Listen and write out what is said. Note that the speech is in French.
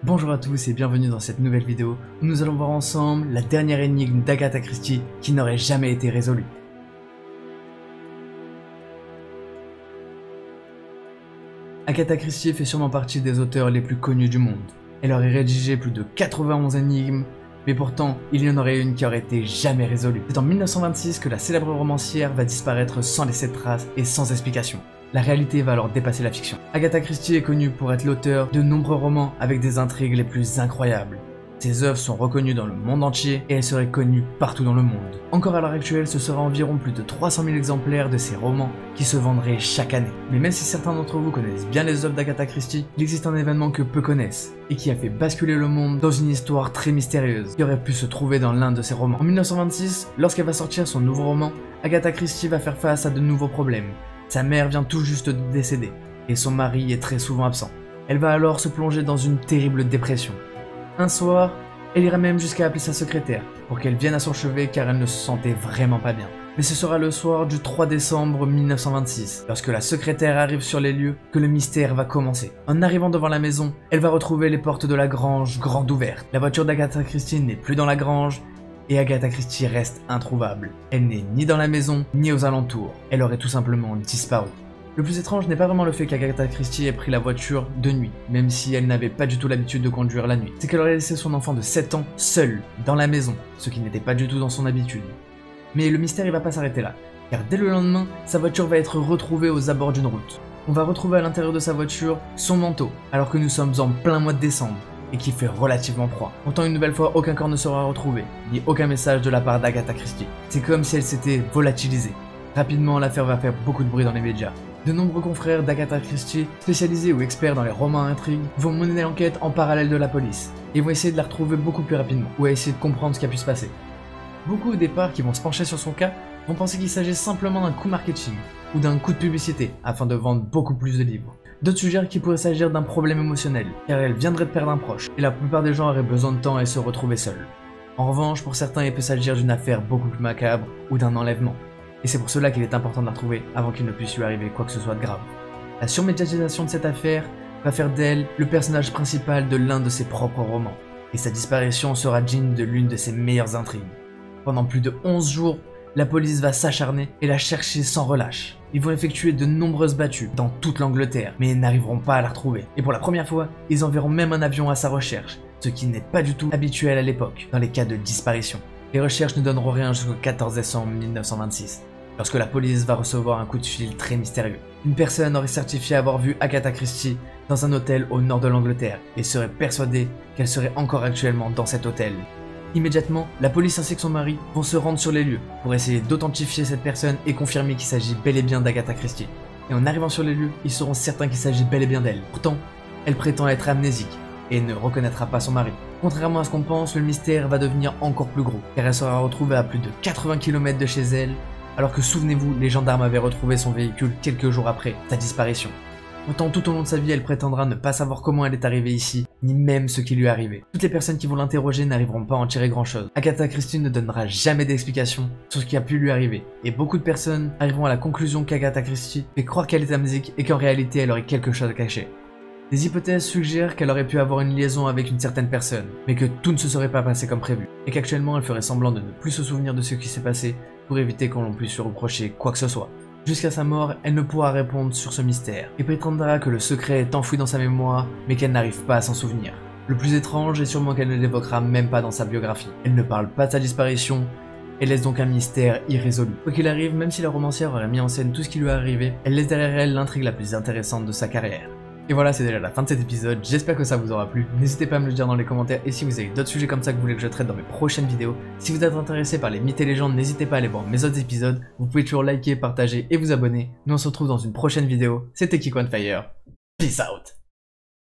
Bonjour à tous et bienvenue dans cette nouvelle vidéo où nous allons voir ensemble la dernière énigme d'Agatha Christie qui n'aurait jamais été résolue. Agatha Christie fait sûrement partie des auteurs les plus connus du monde. Elle aurait rédigé plus de 91 énigmes, mais pourtant il y en aurait une qui aurait été jamais résolue. C'est en 1926 que la célèbre romancière va disparaître sans laisser de traces et sans explication. La réalité va alors dépasser la fiction. Agatha Christie est connue pour être l'auteur de nombreux romans avec des intrigues les plus incroyables. Ses œuvres sont reconnues dans le monde entier et elle serait connue partout dans le monde. Encore à l'heure actuelle, ce sera environ plus de 300 000 exemplaires de ses romans qui se vendraient chaque année. Mais même si certains d'entre vous connaissent bien les œuvres d'Agatha Christie, il existe un événement que peu connaissent et qui a fait basculer le monde dans une histoire très mystérieuse qui aurait pu se trouver dans l'un de ses romans. En 1926, lorsqu'elle va sortir son nouveau roman, Agatha Christie va faire face à de nouveaux problèmes. Sa mère vient tout juste de décéder, et son mari est très souvent absent. Elle va alors se plonger dans une terrible dépression. Un soir, elle ira même jusqu'à appeler sa secrétaire, pour qu'elle vienne à son chevet car elle ne se sentait vraiment pas bien. Mais ce sera le soir du 3 décembre 1926, lorsque la secrétaire arrive sur les lieux, que le mystère va commencer. En arrivant devant la maison, elle va retrouver les portes de la grange grandes ouvertes. La voiture d'Agatha Christie n'est plus dans la grange, et Agatha Christie reste introuvable. Elle n'est ni dans la maison, ni aux alentours. Elle aurait tout simplement disparu. Le plus étrange n'est pas vraiment le fait qu'Agatha Christie ait pris la voiture de nuit, même si elle n'avait pas du tout l'habitude de conduire la nuit. C'est qu'elle aurait laissé son enfant de 7 ans seul, dans la maison, ce qui n'était pas du tout dans son habitude. Mais le mystère il va pas s'arrêter là, car dès le lendemain, sa voiture va être retrouvée aux abords d'une route. On va retrouver à l'intérieur de sa voiture son manteau, alors que nous sommes en plein mois de décembre, et qui fait relativement froid. Pourtant une nouvelle fois, aucun corps ne sera retrouvé, ni aucun message de la part d'Agatha Christie. C'est comme si elle s'était volatilisée. Rapidement, l'affaire va faire beaucoup de bruit dans les médias. De nombreux confrères d'Agatha Christie, spécialisés ou experts dans les romans intrigues, vont mener l'enquête en parallèle de la police, et vont essayer de la retrouver beaucoup plus rapidement, ou à essayer de comprendre ce qui a pu se passer. Beaucoup au départ qui vont se pencher sur son cas, vont penser qu'il s'agit simplement d'un coup marketing, ou d'un coup de publicité, afin de vendre beaucoup plus de livres. D'autres suggèrent qu'il pourrait s'agir d'un problème émotionnel, car elle viendrait de perdre un proche, et la plupart des gens auraient besoin de temps et se retrouver seuls. En revanche, pour certains, il peut s'agir d'une affaire beaucoup plus macabre, ou d'un enlèvement. Et c'est pour cela qu'il est important de la retrouver avant qu'il ne puisse lui arriver quoi que ce soit de grave. La surmédiatisation de cette affaire va faire d'elle le personnage principal de l'un de ses propres romans, et sa disparition sera digne de l'une de ses meilleures intrigues. Pendant plus de 11 jours, la police va s'acharner et la chercher sans relâche. Ils vont effectuer de nombreuses battues dans toute l'Angleterre, mais ils n'arriveront pas à la retrouver. Et pour la première fois, ils enverront même un avion à sa recherche, ce qui n'est pas du tout habituel à l'époque, dans les cas de disparition. Les recherches ne donneront rien jusqu'au 14 décembre 1926, lorsque la police va recevoir un coup de fil très mystérieux. Une personne aurait certifié avoir vu Agatha Christie dans un hôtel au nord de l'Angleterre, et serait persuadée qu'elle serait encore actuellement dans cet hôtel. Immédiatement, la police ainsi que son mari vont se rendre sur les lieux pour essayer d'authentifier cette personne et confirmer qu'il s'agit bel et bien d'Agatha Christie. Et en arrivant sur les lieux, ils seront certains qu'il s'agit bel et bien d'elle. Pourtant, elle prétend être amnésique et ne reconnaîtra pas son mari. Contrairement à ce qu'on pense, le mystère va devenir encore plus gros, car elle sera retrouvée à plus de 80 km de chez elle, alors que souvenez-vous, les gendarmes avaient retrouvé son véhicule quelques jours après sa disparition. Pourtant, tout au long de sa vie, elle prétendra ne pas savoir comment elle est arrivée ici, ni même ce qui lui est arrivé. Toutes les personnes qui vont l'interroger n'arriveront pas à en tirer grand chose. Agatha Christie ne donnera jamais d'explication sur ce qui a pu lui arriver, et beaucoup de personnes arriveront à la conclusion qu'Agatha Christie fait croire qu'elle est amnésique et qu'en réalité elle aurait quelque chose à cacher. Des hypothèses suggèrent qu'elle aurait pu avoir une liaison avec une certaine personne, mais que tout ne se serait pas passé comme prévu, et qu'actuellement elle ferait semblant de ne plus se souvenir de ce qui s'est passé pour éviter qu'on l'on puisse lui reprocher quoi que ce soit. Jusqu'à sa mort, elle ne pourra répondre sur ce mystère, et prétendra que le secret est enfoui dans sa mémoire, mais qu'elle n'arrive pas à s'en souvenir. Le plus étrange est sûrement qu'elle ne l'évoquera même pas dans sa biographie. Elle ne parle pas de sa disparition, et laisse donc un mystère irrésolu. Quoi qu'il arrive, même si la romancière aurait mis en scène tout ce qui lui est arrivé, elle laisse derrière elle l'intrigue la plus intéressante de sa carrière. Et voilà, c'est déjà la fin de cet épisode, j'espère que ça vous aura plu, n'hésitez pas à me le dire dans les commentaires et si vous avez d'autres sujets comme ça que vous voulez que je traite dans mes prochaines vidéos. Si vous êtes intéressé par les mythes et légendes, n'hésitez pas à aller voir mes autres épisodes, vous pouvez toujours liker, partager et vous abonner. Nous on se retrouve dans une prochaine vidéo, c'était Kiko on Fire, peace out.